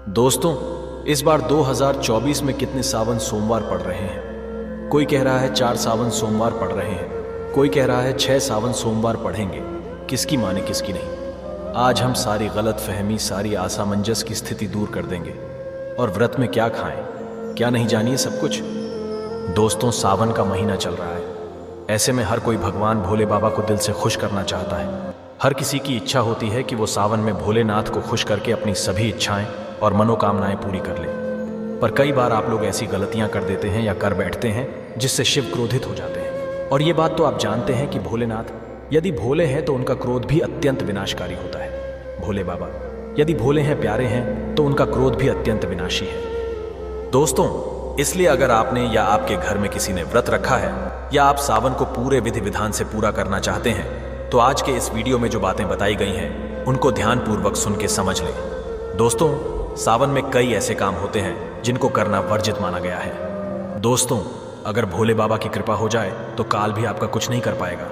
दोस्तों, इस बार 2024 में कितने सावन सोमवार पड़ रहे हैं। कोई कह रहा है 4 सावन सोमवार पड़ रहे हैं, कोई कह रहा है 6 सावन सोमवार पढ़ेंगे। किसकी माने किसकी नहीं। आज हम सारी गलत फहमी, सारी असमंजस की स्थिति दूर कर देंगे। और व्रत में क्या खाएं, क्या नहीं, जानिए सब कुछ। दोस्तों, सावन का महीना चल रहा है। ऐसे में हर कोई भगवान भोले बाबा को दिल से खुश करना चाहता है। हर किसी की इच्छा होती है कि वो सावन में भोलेनाथ को खुश करके अपनी सभी इच्छाएं और मनोकामनाएं पूरी कर ले। पर कई बार आप लोग ऐसी गलतियां कर देते हैं या कर बैठते हैं जिससे शिव क्रोधित हो जाते हैं। और ये बात तो आप जानते हैं कि भोलेनाथ यदि भोले हैं तो उनका क्रोध भी अत्यंत विनाशकारी होता है। भोले बाबा यदि भोले हैं, प्यारे हैं, तो उनका क्रोध भी अत्यंत विनाशी है। दोस्तों, इसलिए अगर आपने या आपके घर में किसी ने व्रत रखा है या आप सावन को पूरे विधि विधान से पूरा करना चाहते हैं, तो आज के इस वीडियो में जो बातें बताई गई हैं उनको ध्यानपूर्वक सुन के समझ लें। दोस्तों, सावन में कई ऐसे काम होते हैं जिनको करना वर्जित माना गया है। दोस्तों, अगर भोले बाबा की कृपा हो जाए तो काल भी आपका कुछ नहीं कर पाएगा,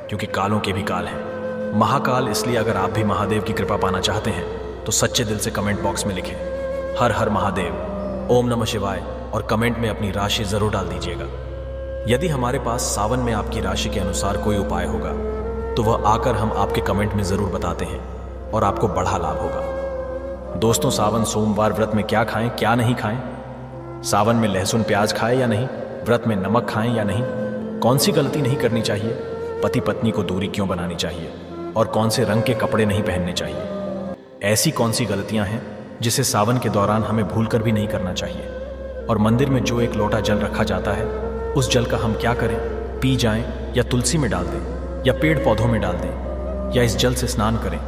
क्योंकि कालों के भी काल हैं। महाकाल इसलिए अगर आप भी महादेव की कृपा पाना चाहते हैं तो सच्चे दिल से कमेंट बॉक्स में लिखें हर हर महादेव, ओम नमः शिवाय, और कमेंट में अपनी राशि जरूर डाल दीजिएगा। यदि हमारे पास सावन में आपकी राशि के अनुसार कोई उपाय होगा तो वह आकर हम आपके कमेंट में जरूर बताते हैं और आपको बड़ा लाभ होगा। दोस्तों, सावन सोमवार व्रत में क्या खाएं, क्या नहीं खाएं, सावन में लहसुन प्याज खाएं या नहीं, व्रत में नमक खाएं या नहीं, कौन सी गलती नहीं करनी चाहिए, पति पत्नी को दूरी क्यों बनानी चाहिए, और कौन से रंग के कपड़े नहीं पहनने चाहिए। ऐसी कौन सी गलतियां हैं जिसे सावन के दौरान हमें भूलकर भी नहीं करना चाहिए। और मंदिर में जो एक लोटा जल रखा जाता है उस जल का हम क्या करें, पी जाएं या तुलसी में डाल दें या पेड़ पौधों में डाल दें या इस जल से स्नान करें।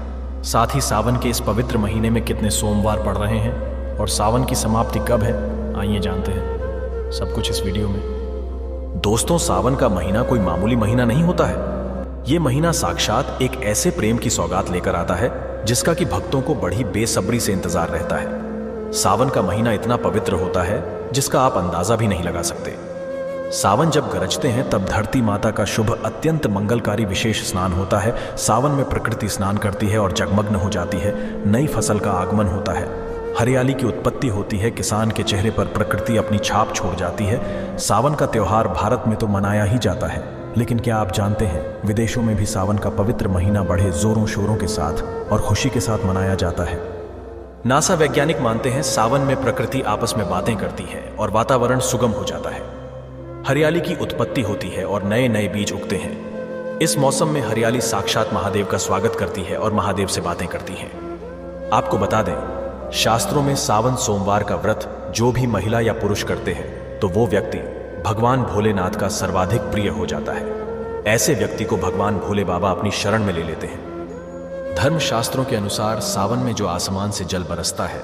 साथ ही सावन के इस पवित्र महीने में कितने सोमवार पड़ रहे हैं और सावन की समाप्ति कब है, आइए जानते हैं सब कुछ इस वीडियो में। दोस्तों, सावन का महीना कोई मामूली महीना नहीं होता है। ये महीना साक्षात एक ऐसे प्रेम की सौगात लेकर आता है जिसका कि भक्तों को बड़ी बेसब्री से इंतजार रहता है। सावन का महीना इतना पवित्र होता है जिसका आप अंदाजा भी नहीं लगा सकते। सावन जब गरजते हैं तब धरती माता का शुभ अत्यंत मंगलकारी विशेष स्नान होता है। सावन में प्रकृति स्नान करती है और जगमग्न हो जाती है। नई फसल का आगमन होता है, हरियाली की उत्पत्ति होती है, किसान के चेहरे पर प्रकृति अपनी छाप छोड़ जाती है। सावन का त्योहार भारत में तो मनाया ही जाता है, लेकिन क्या आप जानते हैं विदेशों में भी सावन का पवित्र महीना बड़े जोरों शोरों के साथ और खुशी के साथ मनाया जाता है। नासा वैज्ञानिक मानते हैं सावन में प्रकृति आपस में बातें करती है और वातावरण सुगम हो जाता है। हरियाली की उत्पत्ति होती है और नए नए बीज उगते हैं। इस मौसम में हरियाली साक्षात महादेव का स्वागत करती है और महादेव से बातें करती है। आपको बता दें, शास्त्रों में सावन सोमवार का व्रत जो भी महिला या पुरुष करते हैं तो वो व्यक्ति भगवान भोलेनाथ का सर्वाधिक प्रिय हो जाता है। ऐसे व्यक्ति को भगवान भोले बाबा अपनी शरण में ले लेते हैं। धर्म शास्त्रों के अनुसार सावन में जो आसमान से जल बरसता है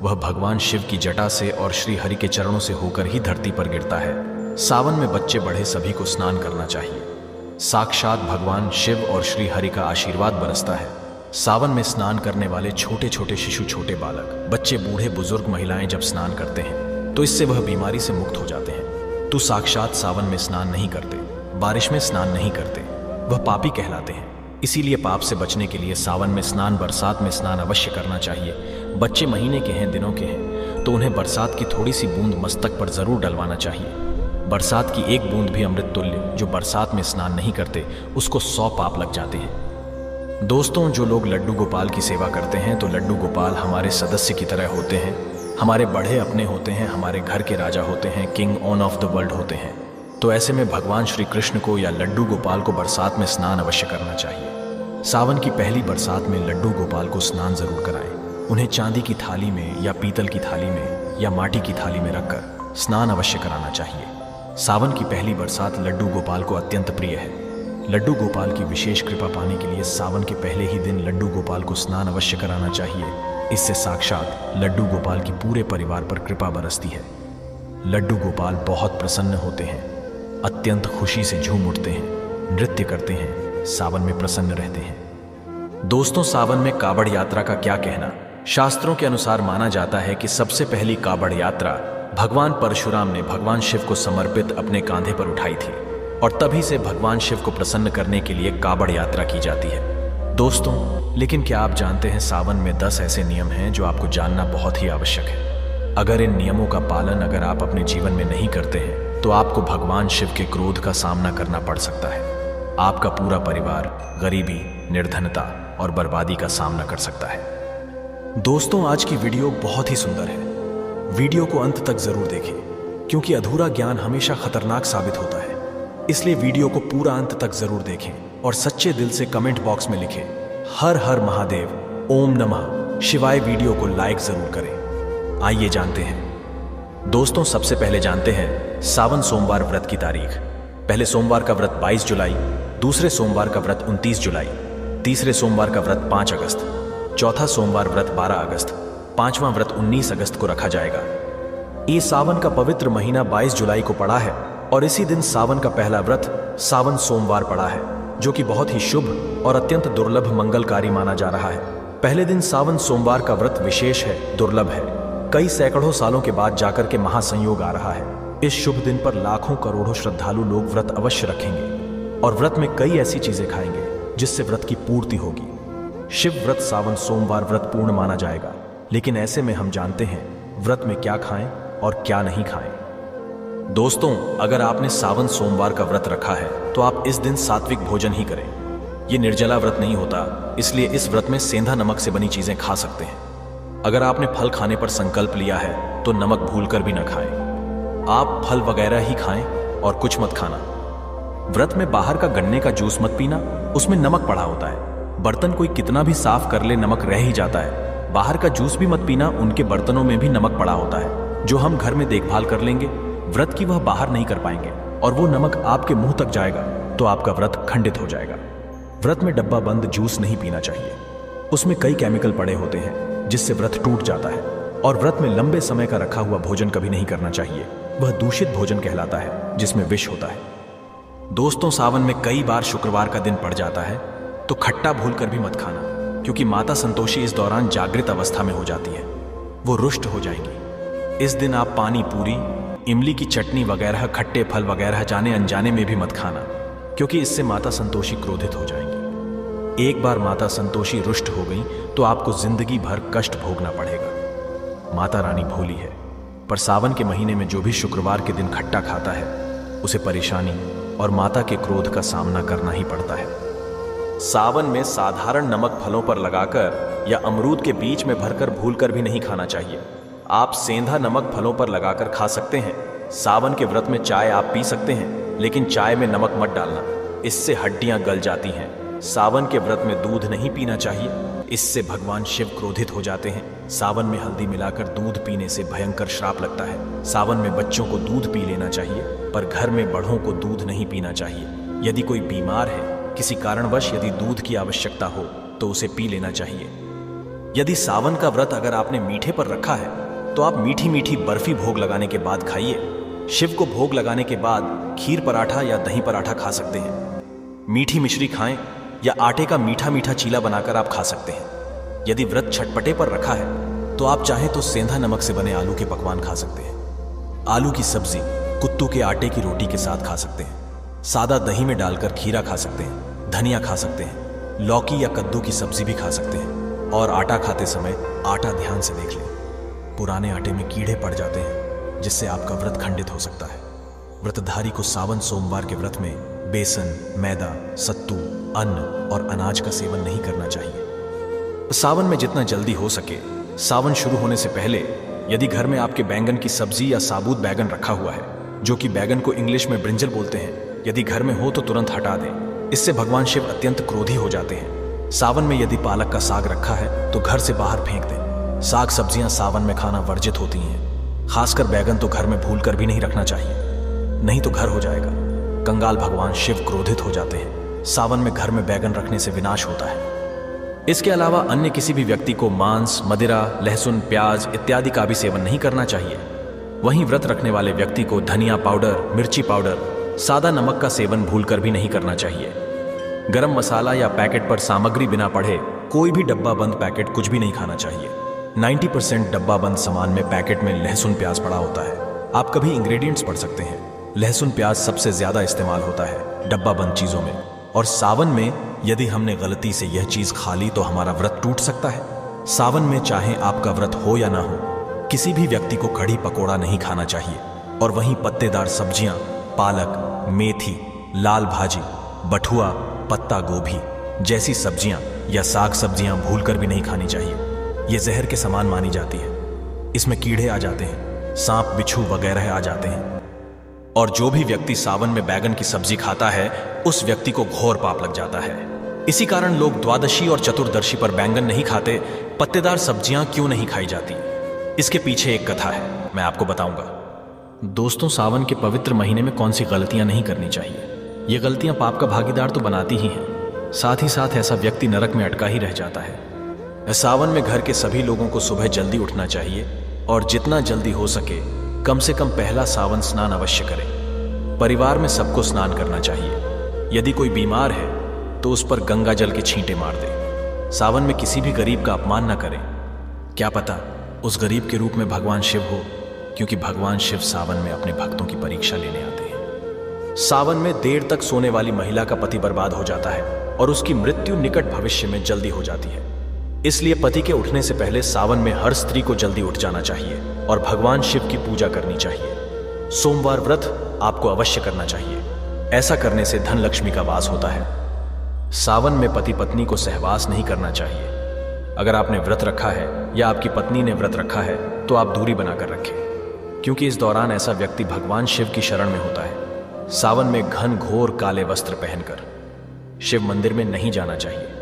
वह भगवान शिव की जटा से और श्री हरि के चरणों से होकर ही धरती पर गिरता है। सावन में बच्चे बड़े सभी को स्नान करना चाहिए। साक्षात भगवान शिव और श्री हरि का आशीर्वाद बरसता है। सावन में स्नान करने वाले छोटे छोटे शिशु, छोटे बालक, बच्चे, बूढ़े, बुजुर्ग, महिलाएं जब स्नान करते हैं तो इससे वह बीमारी से मुक्त हो जाते हैं। तो साक्षात सावन में स्नान नहीं करते, बारिश में स्नान नहीं करते, वह पापी कहलाते हैं। इसीलिए पाप से बचने के लिए सावन में स्नान, बरसात में स्नान अवश्य करना चाहिए। बच्चे महीने के हैं, दिनों के हैं, तो उन्हें बरसात की थोड़ी सी बूंद मस्तक पर जरूर डलवाना चाहिए। बरसात की एक बूंद भी अमृत तुल्य। जो बरसात में स्नान नहीं करते उसको 100 पाप लग जाते हैं। दोस्तों, जो लोग लड्डू गोपाल की सेवा करते हैं तो लड्डू गोपाल हमारे सदस्य की तरह होते हैं, हमारे बढ़े अपने होते हैं, हमारे घर के राजा होते हैं, king on off the world होते हैं। तो ऐसे में भगवान श्री कृष्ण को या लड्डू गोपाल को बरसात में स्नान अवश्य करना चाहिए। सावन की पहली बरसात में लड्डू गोपाल को स्नान जरूर कराएं। उन्हें चांदी की थाली में या पीतल की थाली में या माटी की थाली में रखकर स्नान अवश्य कराना चाहिए। सावन की पहली बरसात लड्डू गोपाल को अत्यंत प्रिय है। लड्डू गोपाल की विशेष कृपा पाने के लिए सावन के पहले ही दिन लड्डू गोपाल को स्नान अवश्य कराना चाहिए। इससे साक्षात लड्डू गोपाल की पूरे परिवार पर कृपा बरसती है। लड्डू गोपाल बहुत प्रसन्न होते हैं, अत्यंत खुशी से झूम उठते हैं, नृत्य करते हैं, सावन में प्रसन्न रहते हैं। दोस्तों, सावन में कावड़ यात्रा का क्या कहना। शास्त्रों के अनुसार माना जाता है कि सबसे पहली कावड़ यात्रा भगवान परशुराम ने भगवान शिव को समर्पित अपने कांधे पर उठाई थी और तभी से भगवान शिव को प्रसन्न करने के लिए कावड़ यात्रा की जाती है। दोस्तों, लेकिन क्या आप जानते हैं सावन में 10 ऐसे नियम हैं जो आपको जानना बहुत ही आवश्यक है। अगर इन नियमों का पालन अगर आप अपने जीवन में नहीं करते हैं तो आपको भगवान शिव के क्रोध का सामना करना पड़ सकता है। आपका पूरा परिवार गरीबी, निर्धनता और बर्बादी का सामना कर सकता है। दोस्तों, आज की वीडियो बहुत ही सुंदर है। वीडियो को अंत तक जरूर देखें, क्योंकि अधूरा ज्ञान हमेशा खतरनाक साबित होता है। इसलिए वीडियो को पूरा अंत तक जरूर देखें और सच्चे दिल से कमेंट बॉक्स में लिखें हर हर महादेव, ओम नमः शिवाय। वीडियो को लाइक जरूर करें। आइए जानते हैं। दोस्तों, सबसे पहले जानते हैं सावन सोमवार व्रत की तारीख। पहले सोमवार का व्रत 22 जुलाई, दूसरे सोमवार का व्रत 29 जुलाई, तीसरे सोमवार का व्रत 5 अगस्त, चौथा सोमवार व्रत 12 अगस्त, पांचवां व्रत 19 अगस्त को रखा जाएगा। ये सावन का पवित्र महीना 22 जुलाई को पड़ा है और इसी दिन सावन का पहला व्रत सावन सोमवार पड़ा है, जो कि बहुत ही शुभ और अत्यंत दुर्लभ मंगलकारी माना जा रहा है। पहले दिन सावन सोमवार का व्रत विशेष है, दुर्लभ है। कई सैकड़ों सालों के बाद जाकर के महासंयोग आ रहा है। इस शुभ दिन पर लाखों करोड़ों श्रद्धालु लोग व्रत अवश्य रखेंगे और व्रत में कई ऐसी चीजें खाएंगे जिससे व्रत की पूर्ति होगी। शिव व्रत सावन सोमवार व्रत पूर्ण माना जाएगा, लेकिन ऐसे में हम जानते हैं व्रत में क्या खाएं और क्या नहीं खाएं। दोस्तों, अगर आपने सावन सोमवार का व्रत रखा है तो आप इस दिन सात्विक भोजन ही करें। ये निर्जला व्रत नहीं होता, इसलिए इस व्रत में सेंधा नमक से बनी चीजें खा सकते हैं। अगर आपने फल खाने पर संकल्प लिया है तो नमक भूलकर भी न खाएं। आप फल वगैरह ही खाएं और कुछ मत खाना। व्रत में बाहर का गन्ने का जूस मत पीना, उसमें नमक पड़ा होता है। बर्तन कोई कितना भी साफ कर ले नमक रह ही जाता है। बाहर का जूस भी मत पीना, उनके बर्तनों में भी नमक पड़ा होता है जो हम घर में देखभाल कर लेंगे। व्रत की वह बाहर नहीं कर पाएंगे और वो नमक आपके मुंह तक जाएगा तो आपका व्रत खंडित हो जाएगा। व्रत में डब्बा बंद जूस नहीं पीना चाहिए, उसमें कई केमिकल पड़े होते हैं जिससे व्रत टूट जाता है। और व्रत में लंबे समय का रखा हुआ भोजन कभी नहीं करना चाहिए, वह दूषित भोजन कहलाता है जिसमें विष होता है। दोस्तों, सावन में कई बार शुक्रवार का दिन पड़ जाता है तो खट्टा भूलकर भी मत खाना, क्योंकि माता संतोषी इस दौरान जागृत अवस्था में हो जाती है, वो रुष्ट हो जाएंगी। इस दिन आप पानी पूरी, इमली की चटनी वगैरह, खट्टे फल वगैरह जाने अनजाने में भी मत खाना, क्योंकि इससे माता संतोषी क्रोधित हो जाएंगी। एक बार माता संतोषी रुष्ट हो गई तो आपको जिंदगी भर कष्ट भोगना पड़ेगा। माता रानी भोली है, पर सावन के महीने में जो भी शुक्रवार के दिन खट्टा खाता है उसे परेशानी और माता के क्रोध का सामना करना ही पड़ता है। सावन में साधारण नमक फलों पर लगाकर या अमरूद के बीच में भरकर भूलकर भी नहीं खाना चाहिए। आप सेंधा नमक फलों पर लगाकर खा सकते हैं। सावन के व्रत में चाय आप पी सकते हैं, लेकिन चाय में नमक मत डालना, इससे हड्डियां गल जाती हैं। सावन के व्रत में दूध नहीं पीना चाहिए, इससे भगवान शिव क्रोधित हो जाते हैं। सावन में हल्दी मिलाकर दूध पीने से भयंकर श्राप लगता है। सावन में बच्चों को दूध पी लेना चाहिए, पर घर में बड़ों को दूध नहीं पीना चाहिए। यदि कोई बीमार है, किसी कारणवश यदि दूध की आवश्यकता हो तो उसे पी लेना चाहिए। यदि सावन का व्रत अगर आपने मीठे पर रखा है तो आप मीठी मीठी बर्फी भोग लगाने के बाद खाइए। शिव को भोग लगाने के बाद खीर पराठा या दही पराठा खा सकते हैं। मीठी मिश्री खाएं या आटे का मीठा मीठा चीला बनाकर आप खा सकते हैं। यदि व्रत छटपटे पर रखा है तो आप चाहें तो सेंधा नमक से बने आलू के पकवान खा सकते हैं। आलू की सब्जी कुत्तू के आटे की रोटी के साथ खा सकते हैं। सादा दही में डालकर खीरा खा सकते हैं। धनिया खा सकते हैं। लौकी या कद्दू की सब्जी भी खा सकते हैं। और आटा खाते समय आटा ध्यान से देख लें, पुराने आटे में कीड़े पड़ जाते हैं जिससे आपका व्रत खंडित हो सकता है। व्रतधारी को सावन सोमवार के व्रत में बेसन, मैदा, सत्तू, अन्न और अनाज का सेवन नहीं करना चाहिए। सावन में जितना जल्दी हो सके, सावन शुरू होने से पहले यदि घर में आपके बैंगन की सब्जी या साबुत बैगन रखा हुआ है, जो कि बैगन को इंग्लिश में ब्रिंजल बोलते हैं, यदि घर में हो तो तुरंत हटा दें। इससे भगवान शिव अत्यंत क्रोधी हो जाते हैं। सावन में यदि पालक का साग रखा है तो घर से बाहर फेंक दें। साग सब्जियां सावन में खाना वर्जित होती हैं। खासकर बैगन तो घर में भूलकर भी नहीं रखना चाहिए, नहीं तो घर हो जाएगा। कंगाल भगवान शिव क्रोधित हो जाते हैं। सावन में घर में बैगन रखने से विनाश होता है। इसके अलावा अन्य किसी भी व्यक्ति को मांस, मदिरा, लहसुन, प्याज इत्यादि का भी सेवन नहीं करना चाहिए। वहीं व्रत रखने वाले व्यक्ति को धनिया पाउडर, मिर्ची पाउडर, सादा नमक का सेवन भूलकर भी नहीं करना चाहिए। गरम मसाला या पैकेट पर सामग्री बिना पढ़े कोई भी डब्बा बंद पैकेट कुछ भी नहीं खाना चाहिए। 90% डब्बा बंद सामान में पैकेट में लहसुन प्याज पड़ा होता है। आप कभी इंग्रेडिएंट्स पढ़ सकते हैं। लहसुन प्याज सबसे ज्यादा इस्तेमाल होता है डब्बा बंद चीजों में। और सावन में यदि हमने गलती से यह चीज खा ली तो हमारा व्रत टूट सकता है। सावन में चाहे आपका व्रत हो या ना हो, किसी भी व्यक्ति को कढ़ी पकोड़ा नहीं खाना चाहिए। और वहीं पत्तेदार सब्जियां, पालक, मेथी, लाल भाजी, बथुआ, पत्ता गोभी जैसी सब्जियां या साग सब्जियां भूलकर भी नहीं खानी चाहिए। ये जहर के समान मानी जाती है। इसमें कीड़े आ जाते हैं, सांप, बिच्छू वगैरह आ जाते हैं। और जो भी व्यक्ति सावन में बैगन की सब्जी खाता है, उस व्यक्ति को घोर पाप लग जाता है। इसी कारण लोग द्वादशी और चतुर्दशी पर बैंगन नहीं खाते। पत्तेदार सब्जियां क्यों नहीं खाई जाती, इसके पीछे एक कथा है, मैं आपको बताऊंगा। दोस्तों, सावन के पवित्र महीने में कौन सी गलतियां नहीं करनी चाहिए? ये गलतियां पाप का भागीदार तो बनाती ही हैं, साथ ही साथ ऐसा व्यक्ति नरक में अटका ही रह जाता है। सावन में घर के सभी लोगों को सुबह जल्दी उठना चाहिए और जितना जल्दी हो सके कम से कम पहला सावन स्नान अवश्य करें। परिवार में सबको स्नान करना चाहिए। यदि कोई बीमार है तो उस पर गंगा जल के छींटे मार दे। सावन में किसी भी गरीब का अपमान न करें। क्या पता उस गरीब के रूप में भगवान शिव हो, क्योंकि भगवान शिव सावन में अपने भक्तों की परीक्षा लेने आते हैं। सावन में देर तक सोने वाली महिला का पति बर्बाद हो जाता है और उसकी मृत्यु निकट भविष्य में जल्दी हो जाती है। इसलिए पति के उठने से पहले सावन में हर स्त्री को जल्दी उठ जाना चाहिए और भगवान शिव की पूजा करनी चाहिए। सोमवार व्रत आपको अवश्य करना चाहिए। ऐसा करने से धन लक्ष्मी का वास होता है। सावन में पति पत्नी को सहवास नहीं करना चाहिए। अगर आपने व्रत रखा है या आपकी पत्नी ने व्रत रखा है तो आप दूरी बनाकर रखें, क्योंकि इस दौरान ऐसा व्यक्ति भगवान शिव की शरण में होता है। सावन में घन घोर काले वस्त्र पहनकर शिव मंदिर में नहीं जाना चाहिए।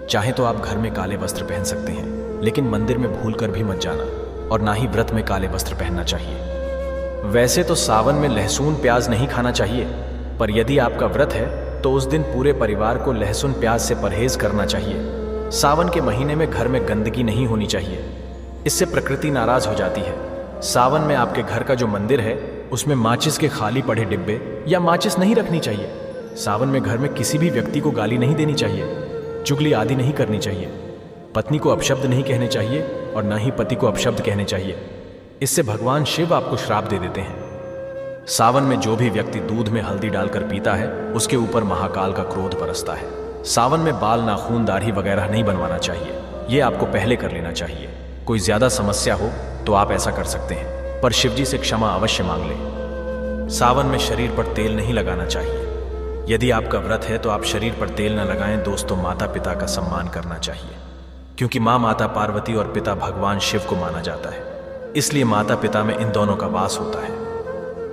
चाहे तो आप घर में काले वस्त्र पहन सकते हैं, लेकिन मंदिर में भूलकर भी मत जाना और ना ही व्रत में काले वस्त्र पहनना चाहिए। वैसे तो सावन में लहसुन प्याज नहीं खाना चाहिए, पर यदि आपका व्रत है तो उस दिन पूरे परिवार को लहसुन प्याज से परहेज करना चाहिए। सावन के महीने में घर में गंदगी नहीं होनी चाहिए, इससे प्रकृति नाराज हो जाती है। सावन में आपके घर का जो मंदिर है उसमें माचिस के खाली पड़े डिब्बे या माचिस नहीं रखनी चाहिए। सावन में घर में किसी भी व्यक्ति को गाली नहीं देनी चाहिए, चुगली आदि नहीं करनी चाहिए। पत्नी को अपशब्द नहीं कहने चाहिए और न ही पति को अपशब्द कहने चाहिए, इससे भगवान शिव आपको श्राप दे देते हैं। सावन में जो भी व्यक्ति दूध में हल्दी डालकर पीता है उसके ऊपर महाकाल का क्रोध बरसता है। सावन में बाल, नाखून, दाढ़ी वगैरह नहीं बनवाना चाहिए, ये आपको पहले कर लेना चाहिए। कोई ज्यादा समस्या हो तो आप ऐसा कर सकते हैं, पर शिवजी से क्षमा अवश्य मांग लें। सावन में शरीर पर तेल नहीं लगाना चाहिए। यदि आपका व्रत है तो आप शरीर पर तेल न लगाएं। दोस्तों, माता पिता का सम्मान करना चाहिए, क्योंकि माता पार्वती और पिता भगवान शिव को माना जाता है। इसलिए माता पिता में इन दोनों का वास होता है।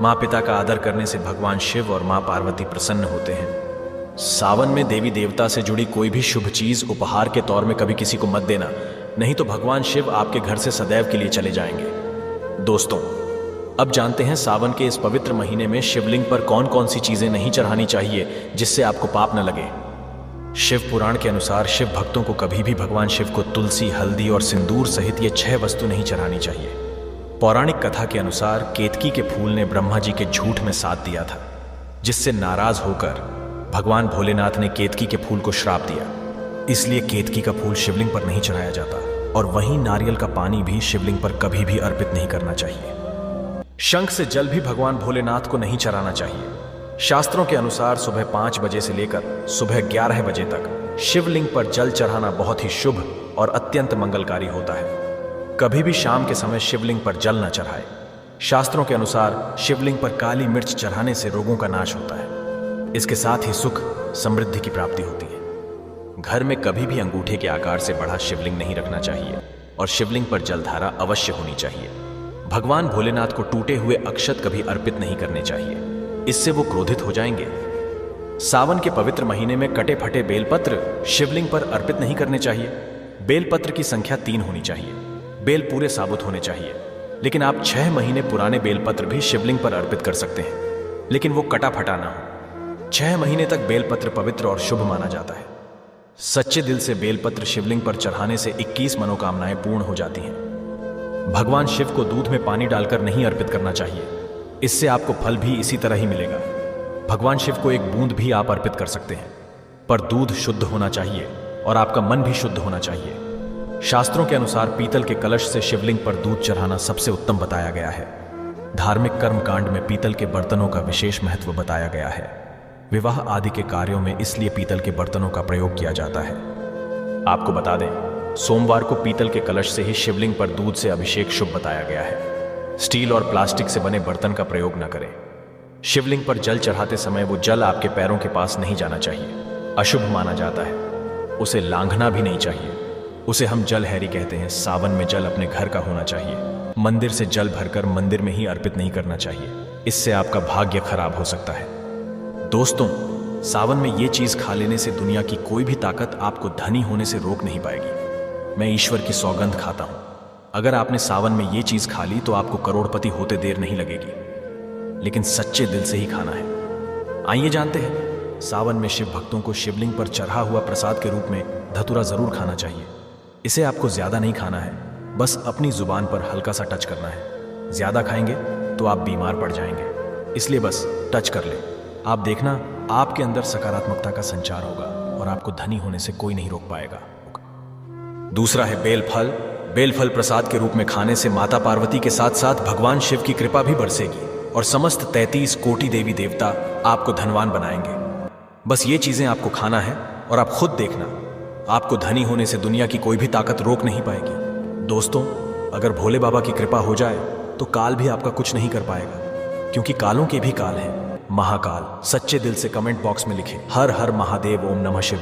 माँ पिता का आदर करने से भगवान शिव और माँ पार्वती प्रसन्न होते हैं। सावन में देवी देवता से जुड़ी कोई भी शुभ चीज उपहार के तौर में कभी किसी को मत देना, नहीं तो भगवान शिव आपके घर से सदैव के लिए चले जाएंगे। दोस्तों, अब जानते हैं सावन के इस पवित्र महीने में शिवलिंग पर कौन कौन सी चीजें नहीं चढ़ानी चाहिए जिससे आपको पाप न लगे। शिव पुराण के अनुसार शिव भक्तों को कभी भी भगवान शिव को तुलसी, हल्दी और सिंदूर सहित ये 6 वस्तु नहीं चढ़ानी चाहिए। पौराणिक कथा के अनुसार केतकी के फूल ने ब्रह्मा जी के झूठ में साथ दिया था, जिससे नाराज होकर भगवान भोलेनाथ ने केतकी के फूल को श्राप दिया। इसलिए केतकी का फूल शिवलिंग पर नहीं चढ़ाया जाता और वहीं नारियल का पानी भी शिवलिंग पर कभी भी अर्पित नहीं करना चाहिए। शंख से जल भी भगवान भोलेनाथ को नहीं चढ़ाना चाहिए। शास्त्रों के अनुसार सुबह 5 बजे से लेकर सुबह 11 बजे तक शिवलिंग पर जल चढ़ाना बहुत ही शुभ और अत्यंत मंगलकारी होता है। कभी भी शाम के समय शिवलिंग पर जल न चढ़ाए। शास्त्रों के अनुसार शिवलिंग पर काली मिर्च चढ़ाने से रोगों का नाश होता है। इसके साथ ही सुख, समृद्धि की प्राप्ति होती है। घर में कभी भी अंगूठे के आकार से बड़ा शिवलिंग नहीं रखना चाहिए और शिवलिंग पर जलधारा अवश्य होनी चाहिए। भगवान भोलेनाथ को टूटे हुए अक्षत कभी अर्पित नहीं करने चाहिए, इससे वो क्रोधित हो जाएंगे। सावन के पवित्र महीने में कटे फटे बेलपत्र शिवलिंग पर अर्पित नहीं करने चाहिए। बेलपत्र की संख्या 3 होनी चाहिए। बेल पूरे साबुत होने चाहिए, लेकिन आप 6 महीने पुराने बेलपत्र भी शिवलिंग पर अर्पित कर सकते हैं, लेकिन वो कटा फटा ना हो। 6 महीने तक बेलपत्र पवित्र और शुभ माना जाता है। सच्चे दिल से बेलपत्र शिवलिंग पर चढ़ाने से 21 मनोकामनाएं पूर्ण हो जाती हैं। भगवान शिव को दूध में पानी डालकर नहीं अर्पित करना चाहिए, इससे आपको फल भी इसी तरह ही मिलेगा। भगवान शिव को एक बूंद भी आप अर्पित कर सकते हैं, पर दूध शुद्ध होना चाहिए और आपका मन भी शुद्ध होना चाहिए। शास्त्रों के अनुसार पीतल के कलश से शिवलिंग पर दूध चढ़ाना सबसे उत्तम बताया गया है। धार्मिक कर्म कांड में पीतल के बर्तनों का विशेष महत्व बताया गया है। विवाह आदि के कार्यों में इसलिए पीतल के बर्तनों का प्रयोग किया जाता है। आपको बता दें, सोमवार को पीतल के कलश से ही शिवलिंग पर दूध से अभिषेक शुभ बताया गया है। स्टील और प्लास्टिक से बने बर्तन का प्रयोग न करें। शिवलिंग पर जल चढ़ाते समय वो जल आपके पैरों के पास नहीं जाना चाहिए, अशुभ माना जाता है। उसे लांघना भी नहीं चाहिए। उसे हम जल हैरी कहते हैं। सावन में जल अपने घर का होना चाहिए। मंदिर से जल भरकर मंदिर में ही अर्पित नहीं करना चाहिए, इससे आपका भाग्य खराब हो सकता है। दोस्तों, सावन में ये चीज खा लेने से दुनिया की कोई भी ताकत आपको धनी होने से रोक नहीं पाएगी। मैं ईश्वर की सौगंध खाता हूं, अगर आपने सावन में ये चीज खा ली तो आपको करोड़पति होते देर नहीं लगेगी, लेकिन सच्चे दिल से ही खाना है। आइए जानते हैं, सावन में शिव भक्तों को शिवलिंग पर चढ़ा हुआ प्रसाद के रूप में धतूरा जरूर खाना चाहिए। इसे आपको ज्यादा नहीं खाना है, बस अपनी जुबान पर हल्का सा टच करना है। ज्यादा खाएंगे तो आप बीमार पड़ जाएंगे, इसलिए बस टच कर ले। आप देखना, आपके अंदर सकारात्मकता का संचार होगा और आपको धनी होने से कोई नहीं रोक पाएगा। दूसरा है बेलफल। बेलफल प्रसाद के रूप में खाने से माता पार्वती के साथ साथ भगवान शिव की कृपा भी बरसेगी और समस्त 33 कोटि देवी देवता आपको धनवान बनाएंगे। बस ये चीजें आपको खाना है और आप खुद देखना, आपको धनी होने से दुनिया की कोई भी ताकत रोक नहीं पाएगी। दोस्तों, अगर भोले बाबा की कृपा हो जाए तो काल भी आपका कुछ नहीं कर पाएगा, क्योंकि कालों के भी काल हैं। महाकाल। सच्चे दिल से कमेंट बॉक्स में लिखें हर हर महादेव, ओम नमः शिवाय।